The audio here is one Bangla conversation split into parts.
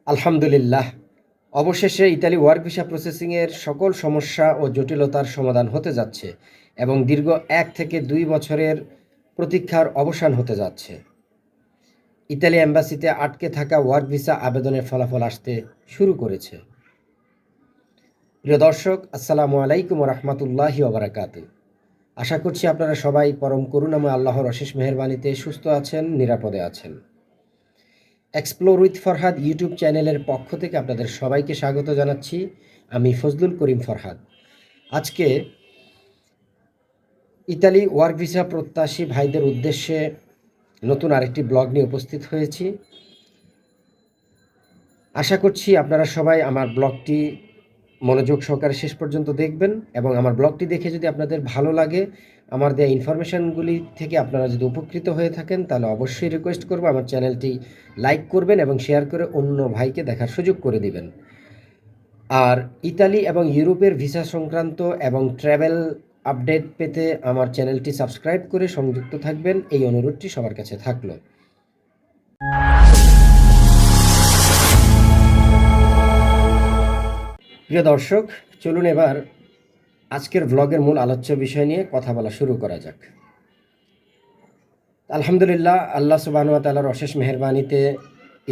আলহামদুলিল্লাহ, অবশেষে ইতালি ওয়ার্ক ভিসা প্রসেসিংয়ের সকল সমস্যা ও জটিলতার সমাধান হতে যাচ্ছে এবং দীর্ঘ 1 থেকে 2 বছরের প্রতীক্ষার অবসান হতে যাচ্ছে। ইতালি এম্বাসিতে আটকে থাকা ওয়ার্ক ভিসা আবেদনের ফলাফল আসতে শুরু করেছে। প্রিয় দর্শক, আসসালামু আলাইকুম ওয়া রাহমাতুল্লাহি ওয়া বারাকাতুহু। আশা করছি আপনারা সবাই পরম করুণাময় আল্লাহর অশেষ মেহেরবানিতে সুস্থ আছেন, নিরাপদে আছেন। এক্সপ্লোর উইথ ফরহাদ ইউটিউব চ্যানেলের পক্ষ থেকে আপনাদের সবাইকে স্বাগত জানাচ্ছি। আমি ফজলুল করিম ফরহাদ। আজকে ইতালি ওয়ার্ক ভিসা প্রত্যাশী ভাইদের উদ্দেশ্যে নতুন আরেকটি ব্লগ নিয়ে উপস্থিত হয়েছি। আশা করছি আপনারা সবাই আমার ব্লগটি মনোযোগ সহকারে শেষ পর্যন্ত দেখবেন এবং আমার ব্লগটি দেখে যদি আপনাদের ভালো লাগে, আমার দেওয়া ইনফরমেশানগুলি থেকে আপনারা যদি উপকৃত হয়ে থাকেন, তাহলে অবশ্যই রিকোয়েস্ট করব আমার চ্যানেলটি লাইক করবেন এবং শেয়ার করে অন্য ভাইকে দেখার সুযোগ করে দিবেন। আর ইতালি এবং ইউরোপের ভিসা সংক্রান্ত এবং ট্রাভেল আপডেট পেতে আমার চ্যানেলটি সাবস্ক্রাইব করে সংযুক্ত থাকবেন, এই অনুরোধটি সবার কাছে থাকলো। প্রিয় দর্শক, চলুন এবার আজকের ব্লগের মূল আলোচ্য বিষয় নিয়ে কথা বলা শুরু করা যাক। আলহামদুলিল্লাহ, আল্লাহ সুবহানাহু ওয়া তাআলার অশেষ মেহেরবানিতে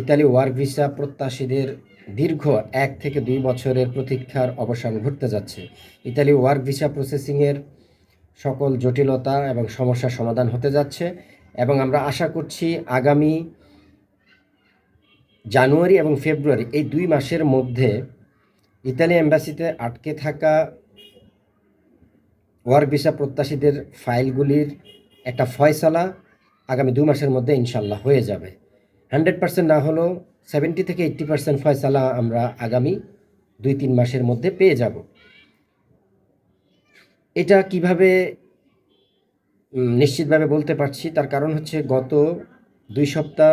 ইতালি ওয়ার্ক ভিসা প্রত্যাশীদের দীর্ঘ 1 থেকে 2 বছরের প্রতীক্ষার অবসান ঘটতে যাচ্ছে। ইতালি ওয়ার্ক ভিসা প্রসেসিংয়ের সকল জটিলতা এবং সমস্যার সমাধান হতে যাচ্ছে এবং আমরা আশা করছি আগামী জানুয়ারি এবং ফেব্রুয়ারি এই 2 মাসের মধ্যে ইতালি এম্বাসিতে আটকে থাকা ওয়ার্ক ভিসা প্রত্যাশীদের ফাইলগুলির একটা ফয়সালা আগামী 2 মাসের মধ্যে ইনশাল্লাহ হয়ে যাবে। 100% না হলেও 70 থেকে 80% ফয়সালা আমরা আগামী 2-3 মাসের মধ্যে পেয়ে যাব। এটা কিভাবে নিশ্চিতভাবে বলতে পারছি, তার কারণ হচ্ছে গত 2 সপ্তাহ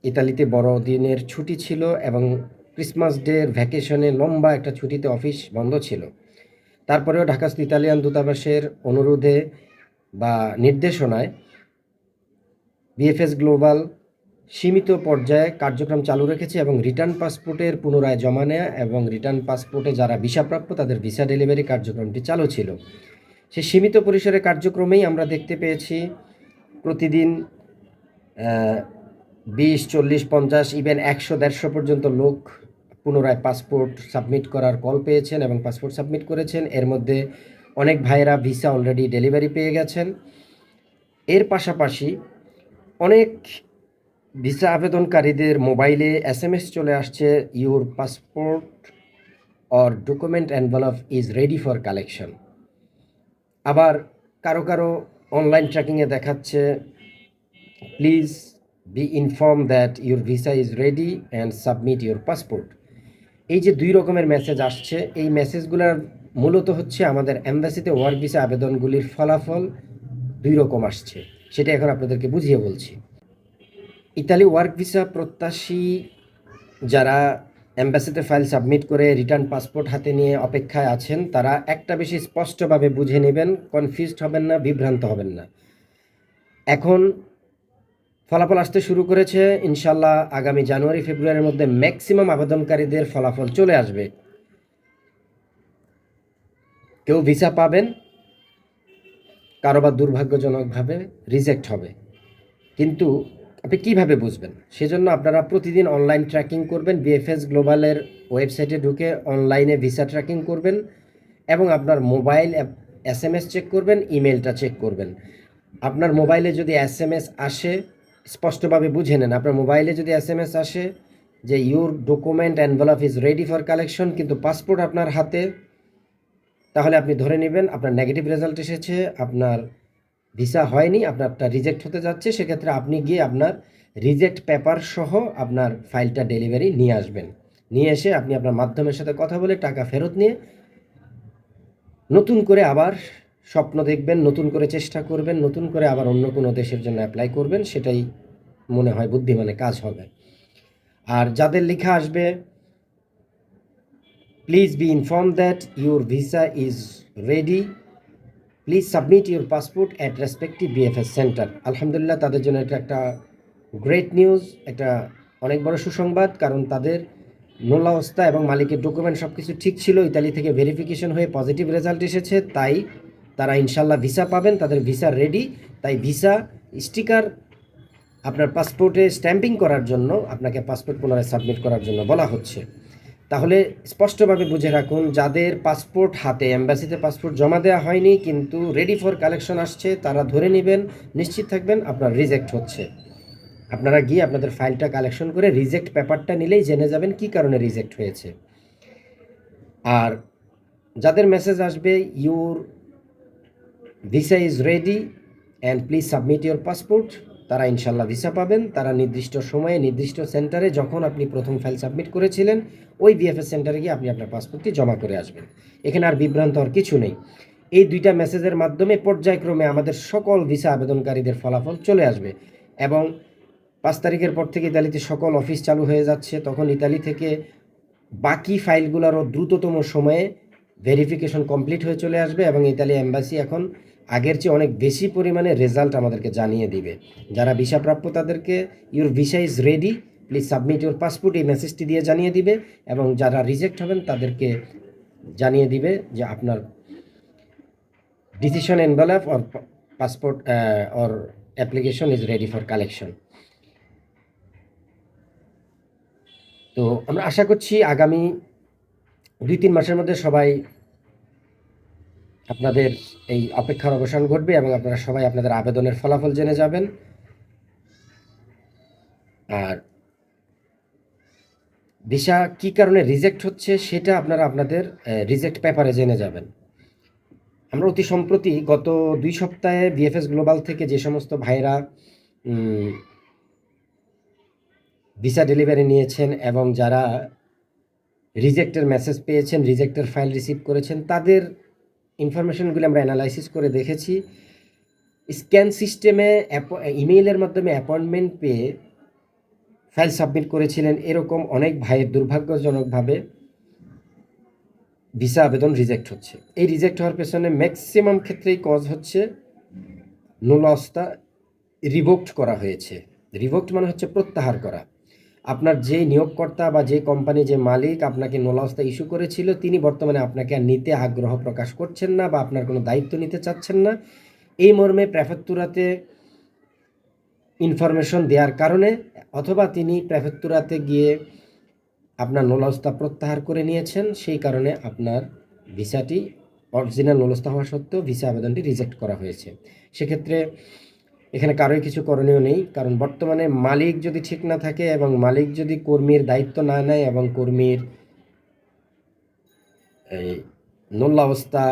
ইতালিতে বড়দিনের ছুটি ছিল এবং ক্রিসমাস ডের ভ্যাকেশনে লম্বা একটা ছুটিতে অফিস বন্ধ ছিল। তারপরেও ঢাকাস্থ ইতালিয়ান দূতাবাসের অনুরোধে বা নির্দেশনায় বিএফএস গ্লোবাল সীমিত পর্যায়ে কার্যক্রম চালু রেখেছে এবং রিটার্ন পাসপোর্টের পুনরায় জমা নেওয়া এবং রিটার্ন পাসপোর্টে যারা ভিসাপ্রাপ্য তাদের ভিসা ডেলিভারি কার্যক্রমটি চালু ছিল। সেই সীমিত পরিসরের কার্যক্রমেই আমরা দেখতে পেয়েছি প্রতিদিন 20, 40, 50, ইভেন 100-150 পর্যন্ত লোক পুনরায় পাসপোর্ট সাবমিট করার কল পেয়েছেন এবং পাসপোর্ট সাবমিট করেছেন। এর মধ্যে অনেক ভাইয়েরা ভিসা অলরেডি ডেলিভারি পেয়ে গেছেন। এর পাশাপাশি অনেক ভিসা আবেদনকারীদের মোবাইলে SMS চলে আসছে, your passport or document envelope is ready for collection. আবার কারো কারো অনলাইন ট্র্যাকিংয়ে দেখাচ্ছে, please be inform that your visa is ready and submit your passport. এই যে 2 রকমের মেসেজ আসছে, এই মেসেজগুলোর মূলত হচ্ছে আমাদের এম্বাসিতে ওয়ার্ক ভিসা আবেদনগুলির ফলাফল 2 রকম আসছে, সেটা এখন আপনাদেরকে বুঝিয়ে বলছি। ইতালি ওয়ার্ক ভিসা প্রত্যাশী যারা এম্বাসিতে ফাইল সাবমিট করে রিটার্ন পাসপোর্ট হাতে নিয়ে অপেক্ষায় আছেন, তারা একটা বেশি স্পষ্টভাবে বুঝে নেবেন, কনফিউজড হবেন না, বিভ্রান্ত হবেন না। এখন ফলাফল আসতে শুরু করেছে। ইনশাল্লাহ আগামী জানুয়ারি ফেব্রুয়ারির মধ্যে ম্যাক্সিমাম আবেদনকারীদের ফলাফল চলে আসবে। কেউ ভিসা পাবেন, কারোবার দুর্ভাগ্যজনকভাবে রিজেক্ট হবে। কিন্তু আপনি কীভাবে বুঝবেন? সেজন্য আপনারা প্রতিদিন অনলাইন ট্র্যাকিং করবেন, বিএফএস গ্লোবালের ওয়েবসাইটে ঢুকে অনলাইনে ভিসা ট্র্যাকিং করবেন এবং আপনার মোবাইল SMS চেক করবেন, ইমেলটা চেক করবেন। আপনার মোবাইলে যদি SMS আসে, স্পষ্টভাবে বুঝে নেন, আপনার মোবাইলে যদি SMS আসে যে your document envelope is ready for collection, কিন্তু পাসপোর্ট আপনার হাতে, তাহলে আপনি ধরে নেবেন আপনার নেগেটিভ রেজাল্ট এসেছে, আপনার ভিসা হয়নি, আপনারটা রিজেক্ট হতে যাচ্ছে। সেক্ষেত্রে আপনি গিয়ে আপনার রিজেক্ট পেপার সহ আপনার ফাইলটা ডেলিভারি নিয়ে আসবেন। নিয়ে এসে আপনি আপনার মাধ্যমের সাথে কথা বলে টাকা ফেরত নিয়ে নতুন করে আবার স্বপ্ন দেখবেন, নতুন করে চেষ্টা করবেন, নতুন করে আবার অন্য কোনো দেশের জন্য অ্যাপ্লাই করবেন। সেটাই মনে হয় বুদ্ধিমানের কাজ হবে। আর যাদের লেখা আসবে, please be inform that your visa is ready, please submit your passport at respective BFS centre. আলহামদুলিল্লাহ, তাদের জন্য এটা একটা গ্রেট নিউজ, একটা অনেক বড় সুসংবাদ, কারণ তাদের মূল অবস্থা এবং মালিকের ডকুমেন্ট সব কিছু ঠিক ছিল। ইতালি থেকে ভেরিফিকেশন হয়ে পজিটিভ রেজাল্ট এসেছে, তাই তারা ইনশাল্লাহ ভিসা পাবেন, তাদের ভিসা রেডি। তাই ভিসা স্টিকার আপনার পাসপোর্টে স্ট্যাম্পিং করার জন্য আপনাকে পাসপোর্ট পুনরায় সাবমিট করার জন্য বলা হচ্ছে। তাহলে স্পষ্টভাবে বুঝে রাখুন, যাদের পাসপোর্ট হাতে এম্বাসিতে পাসপোর্ট জমা দেওয়া হয়নি কিন্তু রেডি ফর কালেকশন আসছে, তারা ধরে নেবেন, নিশ্চিত থাকবেন আপনার রিজেক্ট হচ্ছে। আপনারা গিয়ে আপনাদের ফাইলটা কালেকশন করে রিজেক্ট পেপারটা নিলেই জেনে যাবেন কী কারণে রিজেক্ট হয়েছে। আর যাদের মেসেজ আসবে your visa is ready and please submit your passport, তারা ইনশাল্লাহ ভিসা পাবেন। তারা নির্দিষ্ট সময়ে নির্দিষ্ট সেন্টারে, যখন আপনি প্রথম ফাইল সাবমিট করেছিলেন ওই বিএফএস সেন্টারে গিয়ে আপনি আপনার পাসপোর্টটি জমা করে আসবেন। এখানে আর বিভ্রান্ত হওয়ার কিছু নেই। এই দুইটা মেসেজের মাধ্যমে পর্যায়ক্রমে আমাদের সকল ভিসা আবেদনকারীদের ফলাফল চলে আসবে এবং 5 তারিখের পর থেকে ইতালিতে সকল অফিস চালু হয়ে যাচ্ছে। তখন ইতালি থেকে বাকি ফাইলগুলোরও দ্রুততম সময়ে ভেরিফিকেশন কমপ্লিট হয়ে চলে আসবে এবং ইতালি এম্বাসি এখন আগের চেয়ে অনেক বেশি পরিমাণে রেজাল্ট আমাদেরকে জানিয়ে দিবে। যারা ভিসা প্রাপ্য তাদেরকে your visa is ready please submit your passport এই মেসেজটি দিয়ে জানিয়ে দিবে, এবং যারা রিজেক্ট হবেন তাদেরকে জানিয়ে দিবে যে আপনার decision envelope or passport or application is ready for collection. তো আমরা আশা করছি আগামী 2-3 মাসের মধ্যে সবাই আপনাদের এই অপেক্ষার অবসান ঘটবে এবং আপনারা সবাই আপনাদের আবেদনের ফলাফল জেনে যাবেন। আর ভিসা কী কারণে রিজেক্ট হচ্ছে সেটা আপনারা আপনাদের রিজেক্ট পেপারে জেনে যাবেন। আমরা অতি সম্প্রতি গত 2 সপ্তাহে বিএফএস গ্লোবাল থেকে যে সমস্ত ভাইরা ভিসা ডেলিভারি নিয়েছেন এবং যারা রিজেক্টের মেসেজ পেয়েছেন, রিজেক্টের ফাইল রিসিভ করেছেন, তাদের ইনফরমেশনগুলি আমরা অ্যানালাইসিস করে দেখেছি। স্ক্যান সিস্টেমে ইমেইলের মাধ্যমে অ্যাপয়েন্টমেন্ট পেয়ে ফাইল সাবমিট করেছিলেন এরকম অনেক ভাইয়ের দুর্ভাগ্যজনকভাবে ভিসা আবেদন রিজেক্ট হচ্ছে। এই রিজেক্ট হওয়ার পেছনে ম্যাক্সিমাম ক্ষেত্রেই কজ হচ্ছে নুলসটা রিভোক্ট করা হয়েছে। রিভোক্ট মানে হচ্ছে প্রত্যাহার করা। আপনার যেই নিয়োগকর্তা বা যে কোম্পানি, যে মালিক আপনাকে নোলাস্তা ইস্যু করেছিল, তিনি বর্তমানে আপনাকে আর নিতে আগ্রহ প্রকাশ করছেন না বা আপনার কোনো দায়িত্ব নিতে চাচ্ছেন না। এই মর্মে প্রেফেক্তুরাতে ইনফরমেশন দেওয়ার কারণে, অথবা তিনি প্রেফেক্তুরাতে গিয়ে আপনার নোলাস্তা প্রত্যাহার করে নিয়েছেন, সেই কারণে আপনার ভিসাটি অরিজিনাল নোলাস্তা হওয়া সত্ত্বেও ভিসা আবেদনটি রিজেক্ট করা হয়েছে। সেক্ষেত্রে এখানে কারোই কিছু করণীয় নেই, কারণ বর্তমানে মালিক যদি ঠিক না থাকে এবং মালিক যদি কর্মীর দায়িত্ব না নেয় এবং কর্মীর এই নোল্লা অবস্থা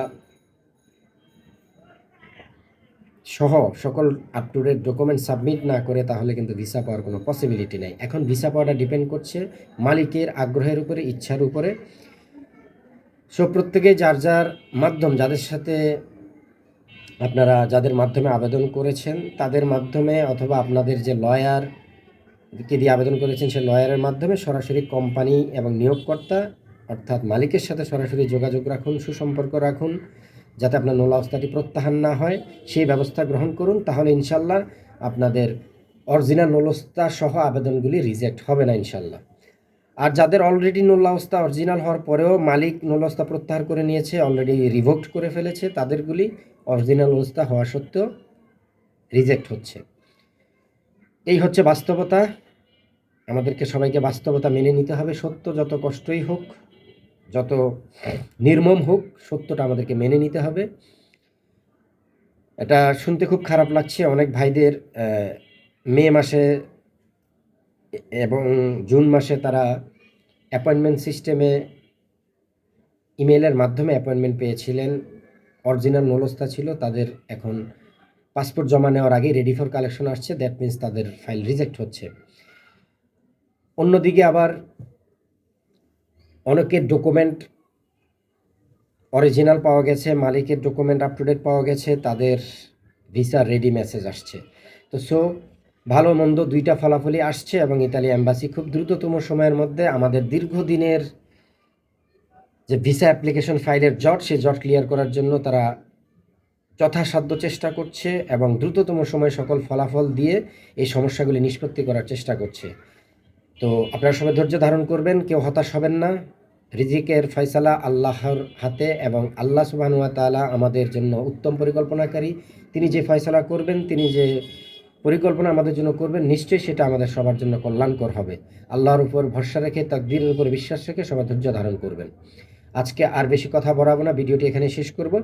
সহ সকল up to date document submit না করে, তাহলে কিন্তু ভিসা পাওয়ার কোনো পসিবিলিটি নেই। এখন ভিসা পাওয়াটা ডিপেন্ড করছে মালিকের আগ্রহের উপরে, ইচ্ছার উপরে। সো প্রত্যেকে যার যার মাধ্যম, যাদের সাথে আপনারা যাদের মাধ্যমে আবেদন করেছেন তাদের মাধ্যমে, অথবা আপনাদের যে লয়ারকে দিয়ে আবেদন করেছেন সেই লয়ারের মাধ্যমে সরাসরি কোম্পানি এবং নিয়োগকর্তা অর্থাৎ মালিকের সাথে সরাসরি যোগাযোগ রাখুন, সুসম্পর্ক রাখুন, যাতে আপনার নোলাস্তাটি প্রত্যাহার না হয় সেই ব্যবস্থা গ্রহণ করুন। তাহলে ইনশাল্লাহ আপনাদের অরিজিনাল নোলস্তা সহ আবেদনগুলি রিজেক্ট হবে না ইনশাল্লাহ। আর যাদের অলরেডি নোলাস্তা অরিজিনাল হওয়ার পরেও মালিক নোলাস্তা প্রত্যাহার করে নিয়েছে, অলরেডি রিভোক্ট করে ফেলেছে, তাদেরগুলি অরিজিনাল অবস্থা হওয়া সত্ত্বেও রিজেক্ট হচ্ছে। এই হচ্ছে বাস্তবতা। আমাদেরকে সবাইকে বাস্তবতা মেনে নিতে হবে। সত্য যত কষ্টই হোক, যত নির্মম হোক, সত্যটা আমাদেরকে মেনে নিতে হবে। এটা শুনতে খুব খারাপ লাগছে। অনেক ভাইদের মে মাসে এবং জুন মাসে তারা অ্যাপয়েন্টমেন্ট সিস্টেমে ইমেইলের মাধ্যমে অ্যাপয়েন্টমেন্ট পেয়েছিলেন, অরিজিনাল নোলস্তা ছিল, তাদের এখন পাসপোর্ট জমা নেওয়ার আগে রেডি ফর কালেকশন আসছে, দ্যাট মিন্স তাদের ফাইল রিজেক্ট হচ্ছে। অন্যদিকে আবার অনেকের ডকুমেন্ট অরিজিনাল পাওয়া গেছে, মালিকের ডকুমেন্ট আপ টু ডেট পাওয়া গেছে, তাদের ভিসা রেডি মেসেজ আসছে। তো ভালো মন্দ দুইটা ফলাফলই আসছে এবং ইতালি এম্বাসি খুব দ্রুততম সময়ের মধ্যে আমাদের দীর্ঘদিনের যে ভিসা অ্যাপ্লিকেশন ফাইলের জট, সেই জট ক্লিয়ার করার জন্য তারা যথাসাধ্য চেষ্টা করছে এবং দ্রুততম সময়ে সকল ফলাফল দিয়ে এই সমস্যাগুলি নিষ্পত্তি করার চেষ্টা করছে। তো আপনারা সবাই ধৈর্য ধারণ করবেন, কেউ হতাশ হবেন না। রিজিকের ফয়সালা আল্লাহর হাতে, এবং আল্লাহ সুবহানাহু ওয়া তাআলা আমাদের জন্য উত্তম পরিকল্পনাকারী। তিনি যে ফয়সালা করবেন, তিনি যে পরিকল্পনা আমাদের জন্য করবেন, নিশ্চয়ই সেটা আমাদের সবার জন্য কল্যাণকর হবে। আল্লাহর উপর ভরসা রেখে, তাকদীরের উপর বিশ্বাস রেখে সবাই ধৈর্য ধারণ করবেন। আজকে আর বেশি কথা বাড়াবো না, ভিডিওটি এখানে শেষ করব।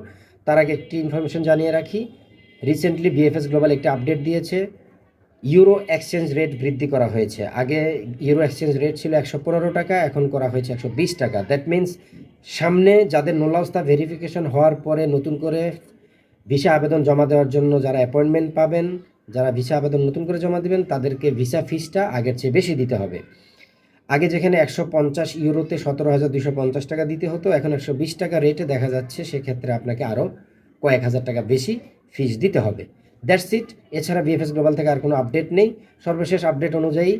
তার আগে একটি ইনফরমেশন জানিয়ে রাখি, রিসেন্টলি বিএফএস গ্লোবাল একটি আপডেট দিয়েছে। ইউরো এক্সচেঞ্জ রেট বৃদ্ধি করা হয়েছে। আগে ইউরো এক্সচেঞ্জ রেট ছিল 115 টাকা, এখন করা হয়েছে 120 টাকা। দ্যাট মিন্স সামনে যাদের নোলাউস্তা ভেরিফিকেশন হওয়ার পরে নতুন করে ভিসা আবেদন জমা দেওয়ার জন্য যারা অ্যাপয়েন্টমেন্ট পাবেন, যারা ভিসা আবেদন নতুন করে জমা দেবেন, তাদেরকে ভিসা ফিসটা আগের চেয়ে বেশি দিতে হবে। আগে যেখানে 150 ইউরোতে 17,250 টাকা দিতে হতো, এখন 120 টাকা রেটে দেখা যাচ্ছে। সেক্ষেত্রে আপনাকে আরও কয়েক হাজার টাকা বেশি ফিস দিতে হবে। That's it. এছাড়া বিএফএস গ্লোবাল থেকে আর কোনো আপডেট নেই। সর্বশেষ আপডেট অনুযায়ী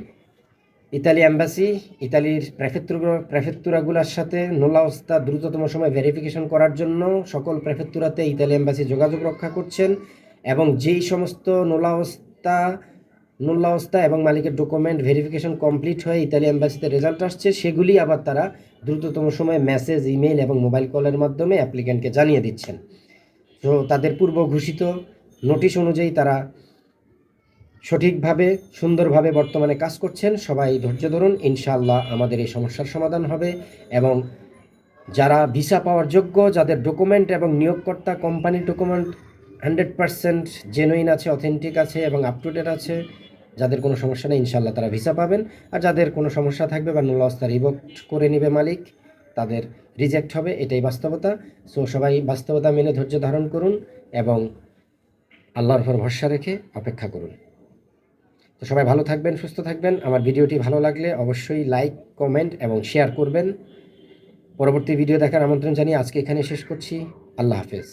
ইতালি অ্যাম্বাসি ইতালির প্রেফেক্তুরাগুলোর সাথে নোলাওস্তা দ্রুততম সময় ভেরিফিকেশন করার জন্য সকল প্রেফেক্তুরাতে ইতালি অ্যাম্বাসি যোগাযোগ রক্ষা করছেন, এবং যেই সমস্ত নোলাওস্তা এবং মালিকের ডকুমেন্ট ভেরিফিকেশন কমপ্লিট হয়ে ইতালি অ্যাম্বাসিতে রেজাল্ট আসছে, সেগুলি আবার তারা দ্রুততম সময়ে মেসেজ, ইমেইল এবং মোবাইল কলের মাধ্যমে অ্যাপ্লিক্যান্টকে জানিয়ে দিচ্ছেন। তো তাদের পূর্ব ঘোষিত নোটিশ অনুযায়ী তারা সঠিকভাবে, সুন্দরভাবে বর্তমানে কাজ করছেন। সবাই ধৈর্য ধরুন, ইনশাআল্লাহ আমাদের এই সমস্যার সমাধান হবে। এবং যারা ভিসা পাওয়ার যোগ্য, যাদের ডকুমেন্ট এবং নিয়োগকর্তা কোম্পানির ডকুমেন্ট 100% জেনুইন আছে, অথেন্টিক আছে এবং আপ টু ডেট আছে, যাদের কোনো সমস্যা নেই, ইনশাআল্লাহ তারা ভিসা পাবেন। আর যাদের কোনো সমস্যা থাকবে বা নোলাওস্তা রিভোক করে নেবে মালিক, তাদের রিজেক্ট হবে। এটাই বাস্তবতা। সো সবাই বাস্তবতা মেনে ধৈর্য ধারণ করুন এবং আল্লাহর উপর ভরসা রেখে অপেক্ষা করুন। তো সবাই ভালো থাকবেন, সুস্থ থাকবেন। আমার ভিডিওটি ভালো লাগলে অবশ্যই লাইক, কমেন্ট এবং শেয়ার করবেন। পরবর্তী ভিডিও দেখার আমন্ত্রণ জানিয়ে আজকে এখানে শেষ করছি। আল্লাহ হাফেজ।